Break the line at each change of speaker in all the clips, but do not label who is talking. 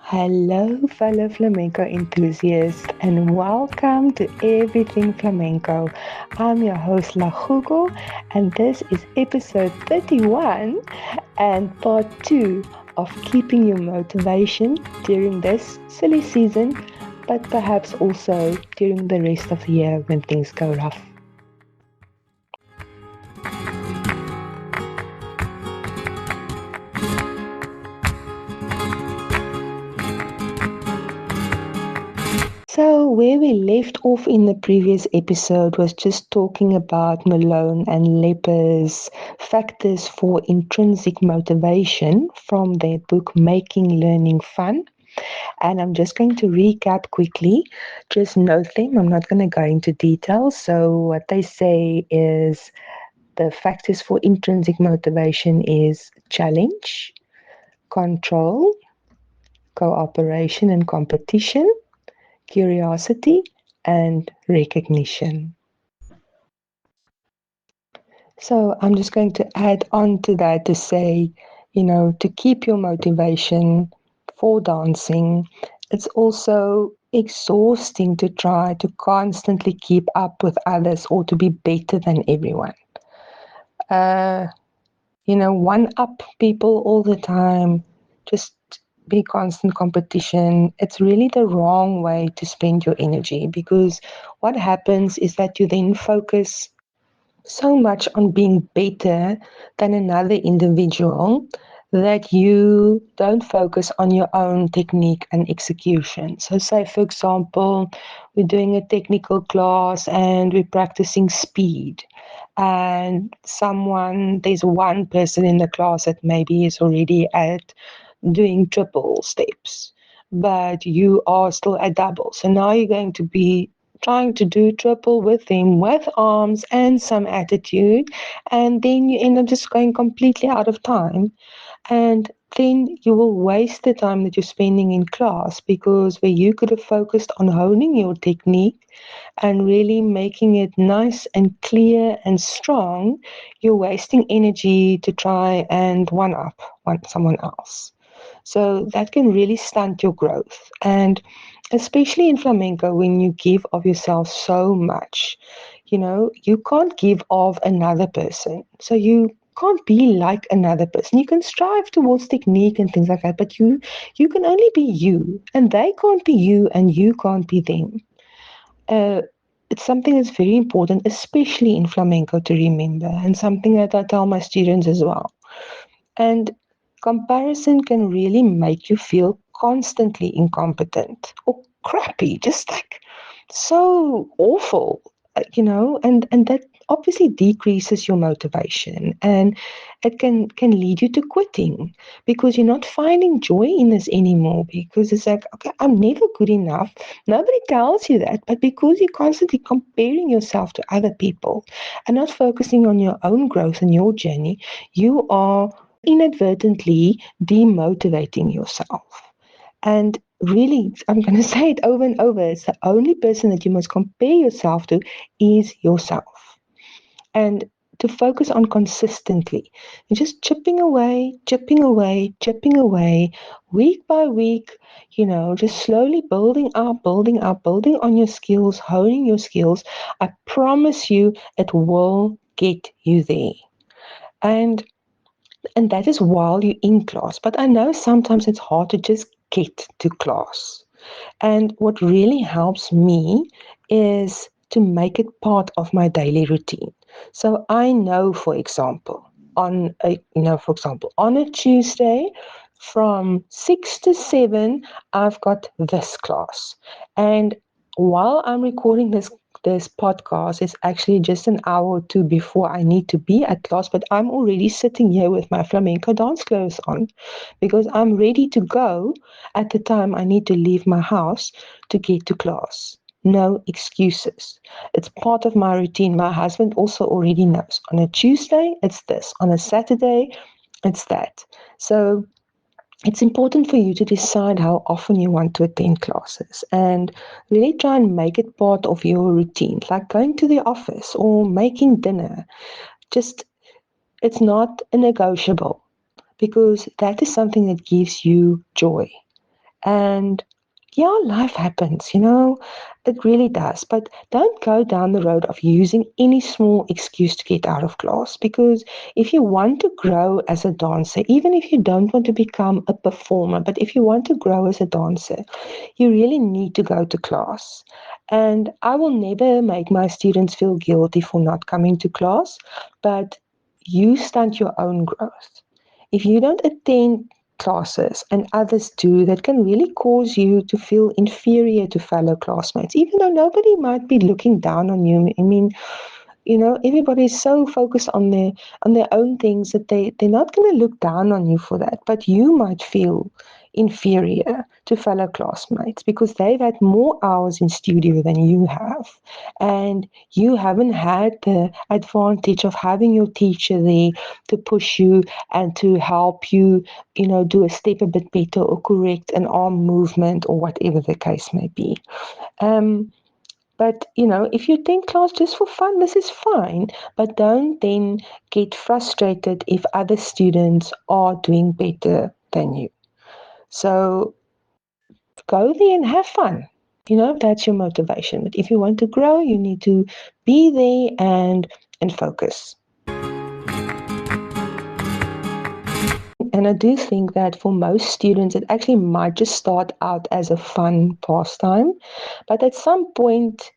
Hello, fellow flamenco enthusiasts, and welcome to Everything Flamenco. I'm your host, La Hugo, and this is episode 31 and part 2 of keeping your motivation during this silly season, but perhaps also during the rest of the year when things go rough. So, where we left off in the previous episode was just talking about Malone and Lepper's factors for intrinsic motivation from their book Making Learning Fun. And I'm just going to recap quickly. Just note them. I'm not going to go into details. So, what they say is the factors for intrinsic motivation is challenge, control, cooperation and competition, curiosity, and recognition. So I'm just going to add on to that to say, to keep your motivation for dancing, it's also exhausting to try to constantly keep up with others or to be better than everyone. Uh, one up people all the time, just be constant competition. It's really the wrong way to spend your energy because what happens is that you then focus so much on being better than another individual that you don't focus on your own technique and execution. So, say for example, we're doing a technical class and we're practicing speed, and there's one person in the class that maybe is already at doing triple steps, but you are still at double. So now you're going to be trying to do triple with them with arms and some attitude, and then you end up just going completely out of time. And then you will waste the time that you're spending in class because where you could have focused on honing your technique and really making it nice and clear and strong, you're wasting energy to try and one someone else. So that can really stunt your growth. And especially in flamenco, when you give of yourself so much, you can't give of another person. So you can't be like another person. You can strive towards technique and things like that, but you can only be you, and they can't be you, and you can't be them. Uh, it's something that's very important, especially in flamenco, to remember, and something that I tell my students as well. And comparison can really make you feel constantly incompetent or crappy, just like so awful, and that obviously decreases your motivation, and it can lead you to quitting because you're not finding joy in this anymore because it's like, okay, I'm never good enough. Nobody tells you that, but because you're constantly comparing yourself to other people and not focusing on your own growth and your journey, you are inadvertently demotivating yourself. And really, I'm going to say it over and over, it's the only person that you must compare yourself to is yourself. And to focus on consistently and just chipping away, chipping away, week by week, just slowly building on your skills, honing your skills. I promise you, it will get you there. And that is while you're in class. But I know sometimes it's hard to just get to class. And what really helps me is to make it part of my daily routine. So I know, for example, on a Tuesday from 6 to 7, I've got this class. And while I'm recording this podcast, it's actually just an hour or two before I need to be at class, but I'm already sitting here with my flamenco dance clothes on because I'm ready to go at the time I need to leave my house to get to class. No excuses. It's part of my routine. My husband also already knows. On a Tuesday, it's this. On a Saturday, it's that. So it's important for you to decide how often you want to attend classes and really try and make it part of your routine, like going to the office or making dinner. Just, it's not a negotiable because that is something that gives you joy. And yeah, life happens, it really does. But don't go down the road of using any small excuse to get out of class, because if you want to grow as a dancer, even if you don't want to become a performer, but if you want to grow as a dancer, you really need to go to class. And I will never make my students feel guilty for not coming to class, but you stunt your own growth. If you don't attend classes and others do, that can really cause you to feel inferior to fellow classmates, even though nobody might be looking down on you. I mean, everybody's so focused on their own things that they're not going to look down on you for that, but you might feel inferior to fellow classmates because they've had more hours in studio than you have, and you haven't had the advantage of having your teacher there to push you and to help you, do a step a bit better or correct an arm movement or whatever the case may be. But, if you attend class just for fun, this is fine. But don't then get frustrated if other students are doing better than you. So go there and have fun. That's your motivation. But if you want to grow, you need to be there and focus. And I do think that for most students, it actually might just start out as a fun pastime. But at some point,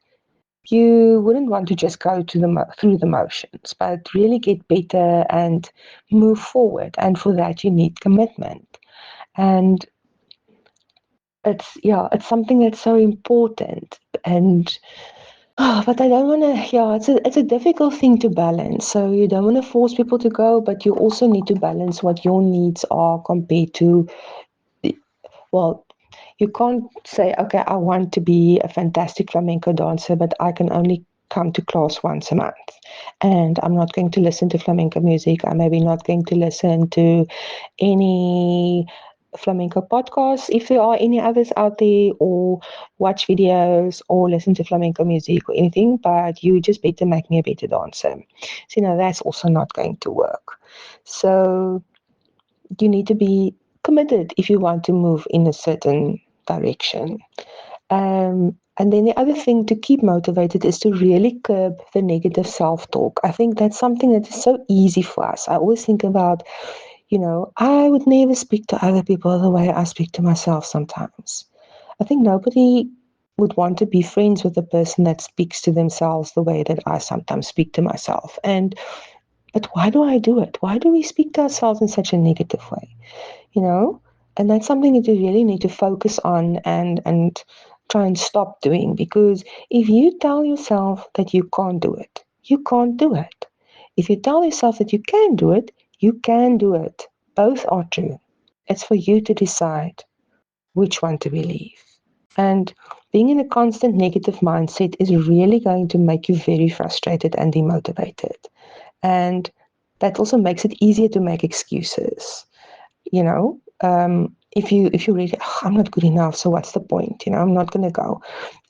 you wouldn't want to just go through the motions, but really get better and move forward. And for that, you need commitment. And it's something that's so important. And but I don't want to. Yeah, it's a difficult thing to balance. So you don't want to force people to go, but you also need to balance what your needs are compared to. Well, you can't say, okay, I want to be a fantastic flamenco dancer, but I can only come to class once a month. And I'm not going to listen to flamenco music. I'm maybe not going to listen to any flamenco podcasts, if there are any others out there, or watch videos or listen to flamenco music or anything, but you just better make me a better dancer. So, that's also not going to work. So you need to be committed if you want to move in a certain direction. And then the other thing to keep motivated is to really curb the negative self-talk. I think that's something that is so easy for us. I always think about, I would never speak to other people the way I speak to myself sometimes. I think nobody would want to be friends with a person that speaks to themselves the way that I sometimes speak to myself. But why do I do it? Why do we speak to ourselves in such a negative way? you know and that's something that you really need to focus on and try and stop doing, because if you tell yourself that you can't do it, you can't do it. If you tell yourself that you can do it, you can do it. Both are true. It's for you to decide which one to believe. And being in a constant negative mindset is really going to make you very frustrated and demotivated. And that also makes it easier to make excuses. If you really, I'm not good enough, so what's the point? I'm not going to go.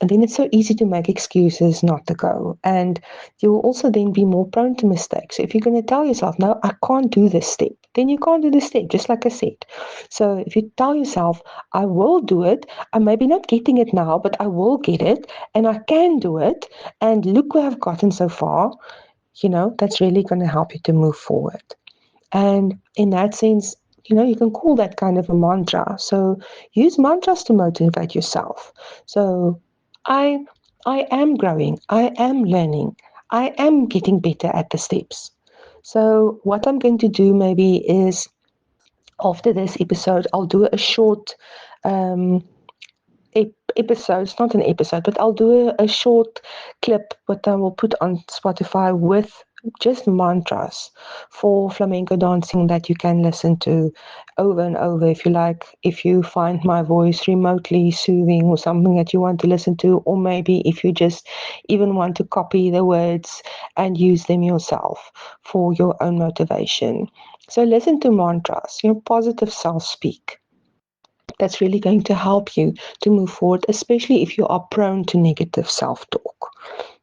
And then it's so easy to make excuses not to go. And you'll also then be more prone to mistakes. So if you're going to tell yourself, no, I can't do this step, then you can't do this step, just like I said. So if you tell yourself, I will do it, I'm maybe not getting it now, but I will get it, and I can do it, and look where I've gotten so far, that's really going to help you to move forward. And in that sense, you can call that kind of a mantra. So use mantras to motivate yourself. So I I am growing, I am learning, I am getting better at the steps. So what I'm going to do maybe is, after this episode, I'll do a short um, episode. It's not an episode, but I'll do a short clip that I will put on Spotify with just mantras for flamenco dancing that you can listen to over and over if you like. If you find my voice remotely soothing or something that you want to listen to, or maybe if you just even want to copy the words and use them yourself for your own motivation. So listen to mantras, positive self-speak. That's really going to help you to move forward, especially if you are prone to negative self-talk.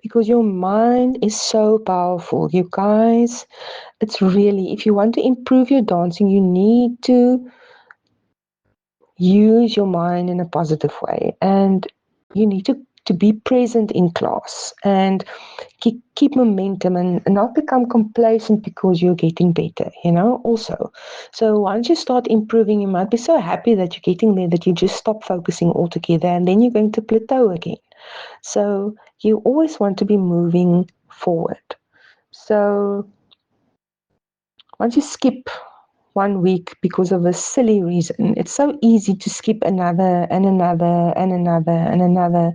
Because your mind is so powerful. You guys, it's really, if you want to improve your dancing, you need to use your mind in a positive way, and you need to be present in class and keep momentum, and not become complacent because you're getting better, also. So once you start improving, you might be so happy that you're getting there that you just stop focusing altogether, and then you're going to plateau again. So you always want to be moving forward. So once you skip 1 week because of a silly reason, it's so easy to skip another and another and another and another.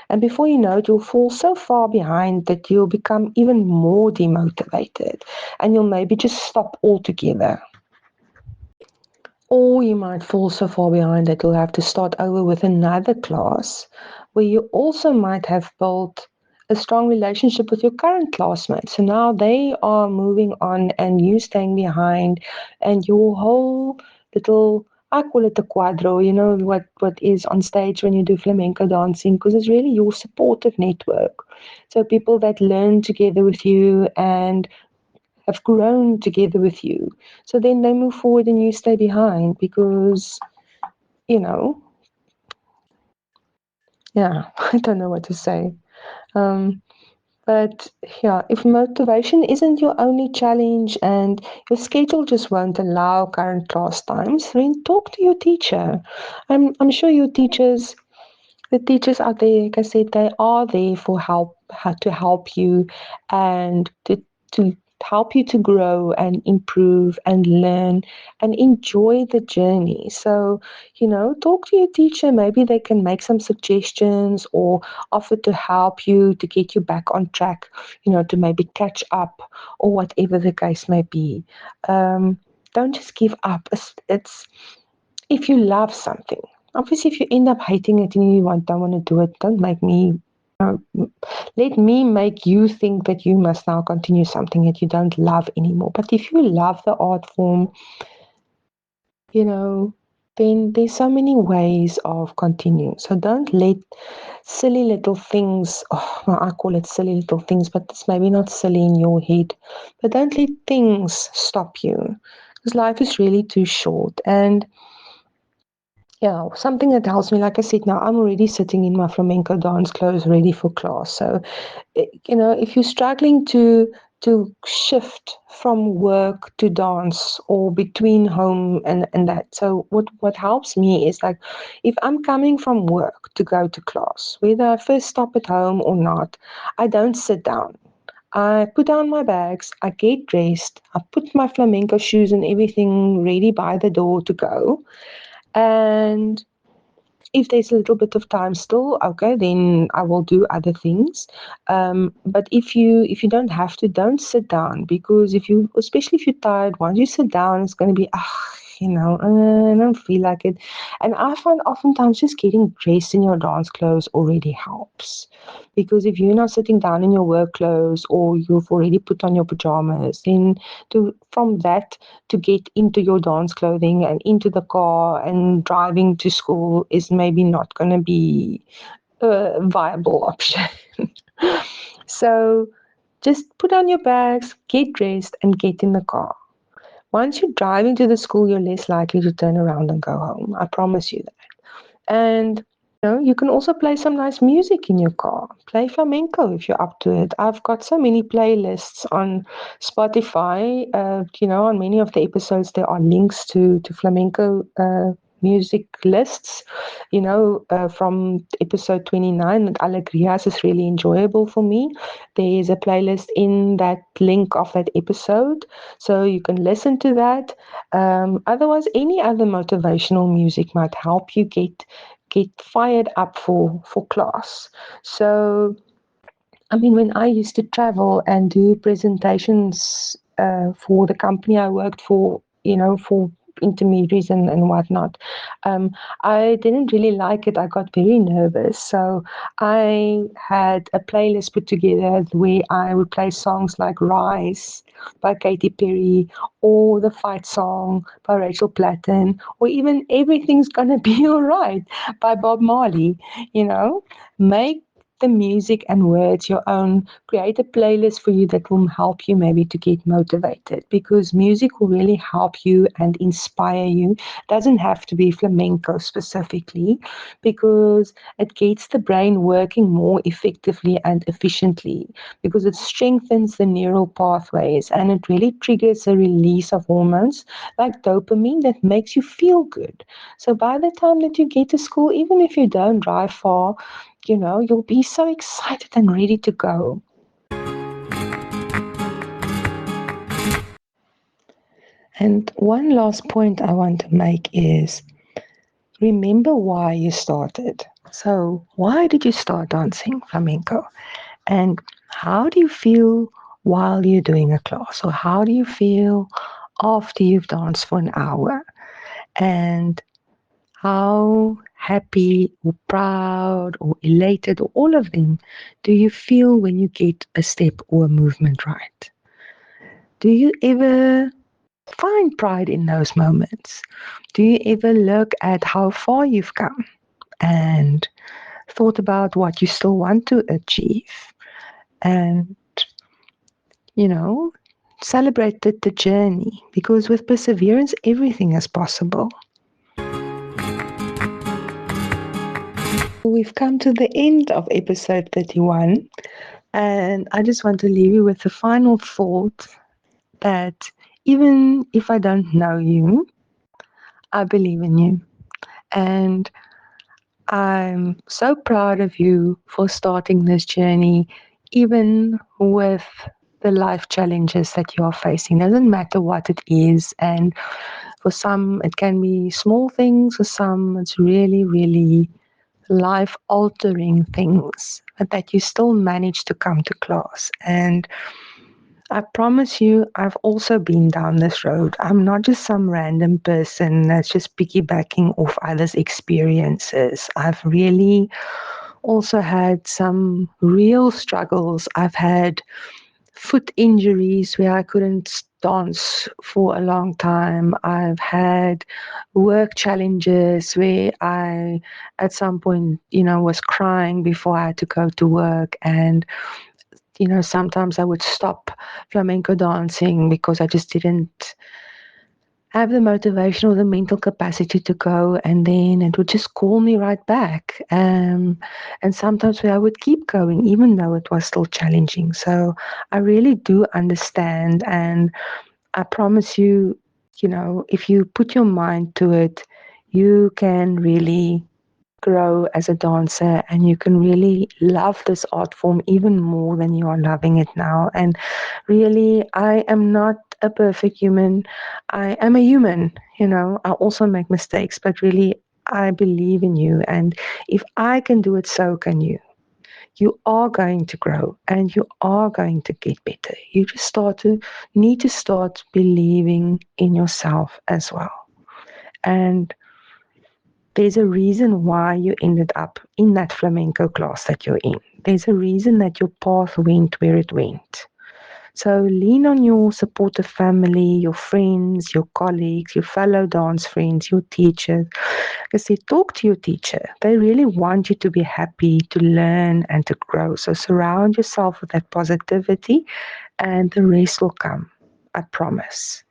And before you know it, you'll fall so far behind that you'll become even more demotivated, and you'll maybe just stop altogether. Or you might fall so far behind that you'll have to start over with another class where you also might have built a strong relationship with your current classmates. So now they are moving on and you staying behind, and your whole little, I call it the quadro, what is on stage when you do flamenco dancing, because it's really your supportive network. So people that learn together with you and have grown together with you. So then they move forward and you stay behind because, you know, yeah, I don't know what to say. Um, but yeah, if motivation isn't your only challenge and your schedule just won't allow current class times, then talk to your teacher. I'm sure your teachers, the teachers out there, like I said, they are there for how to help you and to help you to grow and improve and learn and enjoy the journey. So, talk to your teacher. Maybe they can make some suggestions or offer to help you to get you back on track, to maybe catch up or whatever the case may be. Don't just give up. It's if you love something. Obviously, if you end up hating it and don't want to do it, don't make me. Uh, Let me make you think that you must now continue something that you don't love anymore. But if you love the art form, you know, then there's so many ways of continuing. So don't let silly little things, well, I call it silly little things, but it's maybe not silly in your head, but don't let things stop you, because life is really too short. And yeah, something that helps me, like I said, now I'm already sitting in my flamenco dance clothes ready for class. So, if you're struggling to shift from work to dance or between home and that, so what helps me is like if I'm coming from work to go to class, whether I first stop at home or not, I don't sit down. I put down my bags, I get dressed, I put my flamenco shoes and everything ready by the door to go. And if there's a little bit of time still, okay, then I will do other things. But if you don't have to, don't sit down, because especially if you're tired, once you sit down, it's going to be I don't feel like it. And I find oftentimes just getting dressed in your dance clothes already helps, because if you're not sitting down in your work clothes or you've already put on your pajamas, then from that to get into your dance clothing and into the car and driving to school is maybe not going to be a viable option. So just put on your bags, get dressed, and get in the car. Once you're driving to the school, you're less likely to turn around and go home. I promise you that. And you can also play some nice music in your car. Play flamenco if you're up to it. I've got so many playlists on Spotify. On many of the episodes there are links to flamenco music lists. From episode 29, Alegrias is really enjoyable for me. There is a playlist in that link of that episode, so you can listen to that. Otherwise, any other motivational music might help you get fired up for class. So, I mean, when I used to travel and do presentations for the company I worked for, for intermediaries and whatnot, I didn't really like it. I got very nervous. So I had a playlist put together where I would play songs like Rise by Katy Perry, or The Fight Song by Rachel Platten, or even Everything's Gonna Be Alright by Bob Marley. Make the music and words your own. Create a playlist for you that will help you maybe to get motivated, because music will really help you and inspire you. It doesn't have to be flamenco specifically, because it gets the brain working more effectively and efficiently, because it strengthens the neural pathways and it really triggers a release of hormones like dopamine that makes you feel good. So by the time that you get to school, even if you don't drive far, you'll be so excited and ready to go. And one last point I want to make is remember why you started. So, why did you start dancing flamenco? And how do you feel while you're doing a class? Or how do you feel after you've danced for an hour? And how happy or proud or elated or all of them do you feel when you get a step or a movement right? Do you ever find pride in those moments? Do you ever look at how far you've come and thought about what you still want to achieve? And, you know, celebrated the journey, because with perseverance, everything is possible. We've come to the end of episode 31, and I just want to leave you with the final thought that even if I don't know you, I believe in you. And I'm so proud of you for starting this journey, even with the life challenges that you are facing. Doesn't matter what it is. And for some, it can be small things. For some, it's really, really life altering things, but that you still manage to come to class. And I promise you, I've also been down this road. I'm not just some random person that's just piggybacking off others' experiences. I've really also had some real struggles. I've had foot injuries where I couldn't dance for a long time. I've had work challenges where I, at some point, was crying before I had to go to work. And sometimes I would stop flamenco dancing because I just didn't have the motivation or the mental capacity to go, and then it would just call me right back. And sometimes I would keep going, even though it was still challenging. So I really do understand, and I promise you, if you put your mind to it, you can really grow as a dancer, and you can really love this art form even more than you are loving it now. And really, I am not a perfect human. I am a human, I also make mistakes, but really, I believe in you. And if I can do it, so can you. You are going to grow and you are going to get better. You just need to start believing in yourself as well. And there's a reason why you ended up in that flamenco class that you're in. There's a reason that your path went where it went. So lean on your supportive family, your friends, your colleagues, your fellow dance friends, your teachers. Because they talk to your teacher. They really want you to be happy, to learn, and to grow. So surround yourself with that positivity, and the rest will come. I promise.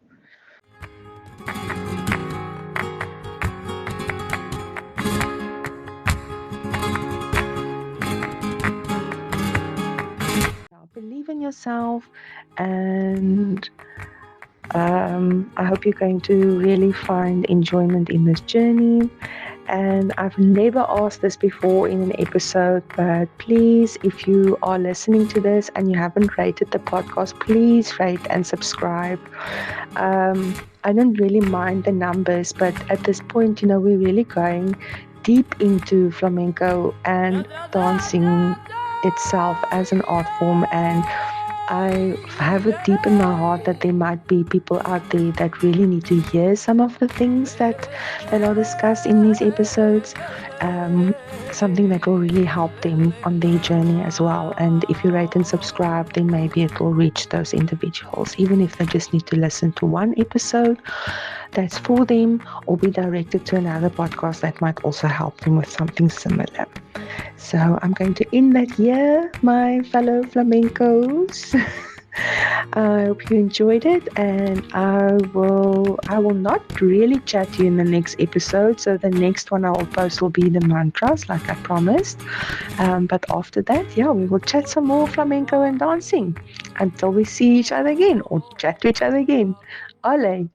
Believe in yourself, and I hope you're going to really find enjoyment in this journey. And I've never asked this before in an episode, but please, if you are listening to this and you haven't rated the podcast, please rate and subscribe. I don't really mind the numbers, but at this point, we're really going deep into flamenco and dancing itself as an art form. And I have it deep in my heart that there might be people out there that really need to hear some of the things that are discussed in these episodes, something that will really help them on their journey as well. And if you rate and subscribe, then maybe it will reach those individuals, even if they just need to listen to one episode. that's for them, or be directed to another podcast that might also help them with something similar. So I'm going to end that here, my fellow flamencos. I hope you enjoyed it, and I will not really chat to you in the next episode. So the next one I will post will be the mantras, like I promised. But after that, yeah, we will chat some more flamenco and dancing until we see each other again or chat to each other again. Ole!